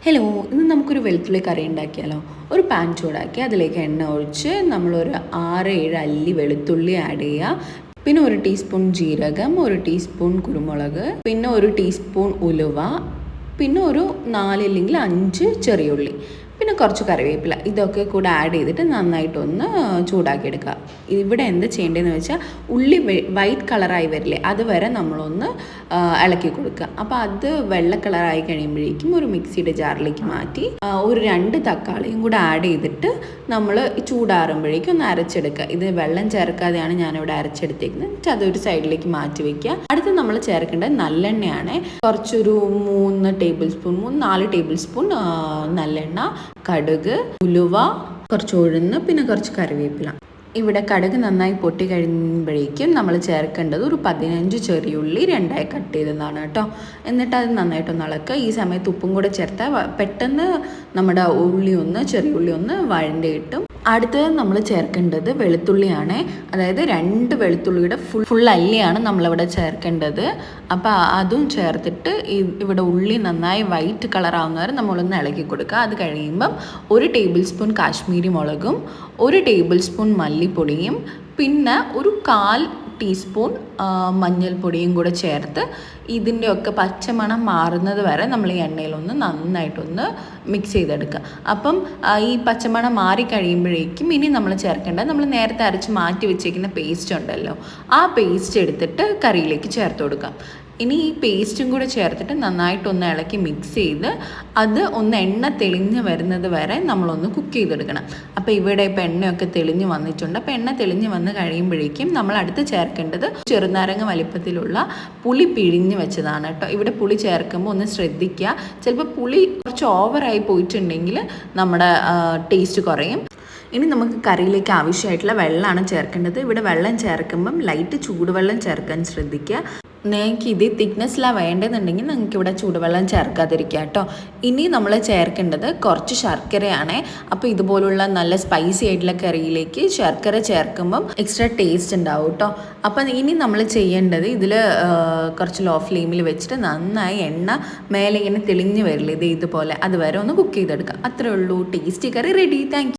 Hello, ഇന്ന് നമുക്കൊരു വെളുത്തുള്ളി കറി ഉണ്ടാക്കിയാലോ. ഒരു പാൻ ചൂടാക്കി അതിലേക്ക് എണ്ണ ഒഴിച്ച് നമ്മളൊരു 6-7 അല്ലി വെളുത്തുള്ളി ആഡ് ചെയ്യുക. പിന്നെ 1 ടീസ്പൂൺ ജീരകം, 1 ടീസ്പൂൺ കുരുമുളക്, പിന്നെ 1 ടീസ്പൂൺ ഉലുവ, പിന്നെ ഒരു 4 അല്ലെങ്കിൽ 5 ചെറിയുള്ളി, പിന്നെ കുറച്ച് കറിവേപ്പില. ഇതൊക്കെ കൂടെ ആഡ് ചെയ്തിട്ട് നന്നായിട്ടൊന്ന് ചൂടാക്കിയെടുക്കുക. ഇവിടെ എന്താ ചെയ്യേണ്ടതെന്ന് വെച്ചാൽ ഉള്ളി വൈറ്റ് കളറായി വരില്ലേ, അതുവരെ നമ്മളൊന്ന് ഇളക്കി കൊടുക്കുക. അപ്പോൾ അത് വെള്ള കളറായി കഴിയുമ്പോഴേക്കും ഒരു മിക്സിയുടെ ജാറിലേക്ക് മാറ്റി ഒരു 2 തക്കാളിയും കൂടെ ആഡ് ചെയ്തിട്ട് നമ്മൾ ചൂടാറുമ്പോഴേക്കും ഒന്ന് അരച്ചെടുക്കുക. ഇത് വെള്ളം ചേർക്കാതെയാണ് ഞാനിവിടെ അരച്ചെടുത്തേക്കുന്നത്. എന്നിട്ട് അതൊരു സൈഡിലേക്ക് മാറ്റി വയ്ക്കുക. അടുത്ത് നമ്മൾ ചേർക്കേണ്ടത് നല്ലെണ്ണയാണ്. കുറച്ചൊരു 4 ടേബിൾ സ്പൂൺ നല്ലെണ്ണ, കടുക്, ഉലുവ, കുറച്ച് ഉഴുന്ന്, പിന്നെ കുറച്ച് കറിവേപ്പില. ഇവിടെ കടുക് നന്നായി പൊട്ടി കഴിയുമ്പോഴേക്കും നമ്മൾ ചേർക്കേണ്ടത് ഒരു 15 ചെറിയുള്ളി 2ആയി കട്ട് ചെയ്തതാണ് കേട്ടോ. എന്നിട്ട് അത് നന്നായിട്ടൊന്ന് ഇളക്കുക. ഈ സമയത്ത് ഉപ്പും കൂടെ ചേർത്താൽ പെട്ടെന്ന് നമ്മുടെ ചെറിയുള്ളി ഒന്ന് വഴണ്ടി കിട്ടും. അടുത്തത് നമ്മൾ ചേർക്കേണ്ടത് വെളുത്തുള്ളിയാണ്. അതായത് 2 വെളുത്തുള്ളിയുടെ ഫുൾ അല്ലിയാണ് നമ്മളിവിടെ ചേർക്കേണ്ടത്. അപ്പോൾ അതും ചേർത്തിട്ട് ഇവിടെ ഉള്ളി നന്നായി വൈറ്റ് കളറാവുന്നവരെ നമ്മളൊന്ന് ഇളക്കി കൊടുക്കുക. അത് കഴിയുമ്പം 1 ടേബിൾ സ്പൂൺ കാശ്മീരി മുളകും, 1 ടേബിൾ സ്പൂൺ മല്ലിപ്പൊടിയും, പിന്നെ ഒരു 1/4 ടീസ്പൂൺ മഞ്ഞൾപ്പൊടിയും കൂടെ ചേർത്ത് ഇതിൻ്റെയൊക്കെ പച്ചമണം മാറുന്നത് വരെ നമ്മൾ ഈ എണ്ണയിലൊന്ന് നന്നായിട്ടൊന്ന് മിക്സ് ചെയ്തെടുക്കുക. അപ്പം ഈ പച്ചമണം മാറി കഴിയുമ്പോഴേക്കും ഇനി നമ്മൾ ചേർക്കേണ്ടത് നമ്മൾ നേരത്തെ അരച്ച് മാറ്റി വെച്ചേക്കുന്ന പേസ്റ്റ് ഉണ്ടല്ലോ, ആ പേസ്റ്റ് എടുത്തിട്ട് കറിയിലേക്ക് ചേർത്ത് കൊടുക്കാം. ഇനി ഈ പേസ്റ്റും കൂടെ ചേർത്തിട്ട് നന്നായിട്ടൊന്ന് ഇളക്കി മിക്സ് ചെയ്ത് അത് ഒന്ന് എണ്ണ തെളിഞ്ഞ് വരുന്നത് വരെ നമ്മളൊന്ന് കുക്ക് ചെയ്തെടുക്കണം. അപ്പോൾ ഇവിടെ ഇപ്പോൾ എണ്ണയൊക്കെ തെളിഞ്ഞ് വന്നിട്ടുണ്ട്. അപ്പോൾ എണ്ണ തെളിഞ്ഞ് വന്ന് കഴിയുമ്പോഴേക്കും നമ്മൾ അടുത്ത് ചേർക്കേണ്ടത് ചെറുനാരങ്ങ വലിപ്പത്തിലുള്ള പുളി പിഴിഞ്ഞ് വെച്ചതാണ് കേട്ടോ. ഇവിടെ പുളി ചേർക്കുമ്പോൾ ഒന്ന് ശ്രദ്ധിക്കുക. ചിലപ്പോൾ പുളി കുറച്ച് ഓവറായി പോയിട്ടുണ്ടെങ്കിൽ നമ്മുടെ ടേസ്റ്റ് കുറയും. ഇനി നമുക്ക് കറിയിലേക്ക് ആവശ്യമായിട്ടുള്ള വെള്ളമാണ് ചേർക്കേണ്ടത്. ഇവിടെ വെള്ളം ചേർക്കുമ്പം ലൈറ്റ് ചൂടുവെള്ളം ചേർക്കാൻ ശ്രദ്ധിക്കുക. നിങ്ങൾക്ക് ഇത് തിക്നെസ്സിലാണ് വേണ്ടതെന്നുണ്ടെങ്കിൽ നിങ്ങൾക്ക് ഇവിടെ ചൂടുവെള്ളം ചേർക്കാതിരിക്കുക കേട്ടോ. ഇനി നമ്മൾ ചേർക്കേണ്ടത് കുറച്ച് ശർക്കരയാണ്. അപ്പോൾ ഇതുപോലുള്ള നല്ല സ്പൈസി ആയിട്ടുള്ള കറിയിലേക്ക് ശർക്കര ചേർക്കുമ്പം എക്സ്ട്രാ ടേസ്റ്റ് ഉണ്ടാവും കേട്ടോ. അപ്പം ഇനി നമ്മൾ ചെയ്യേണ്ടത് ഇതിൽ കുറച്ച് ലോ ഫ്ലെയിമിൽ വെച്ചിട്ട് നന്നായി എണ്ണ മേലെ ഇങ്ങനെ തെളിഞ്ഞ് വരില്ല, ഇതുപോലെ അതുവരെ ഒന്ന് കുക്ക് ചെയ്തെടുക്കുക. അത്രേ ഉള്ളൂ. Tasty curry ready. Thank you.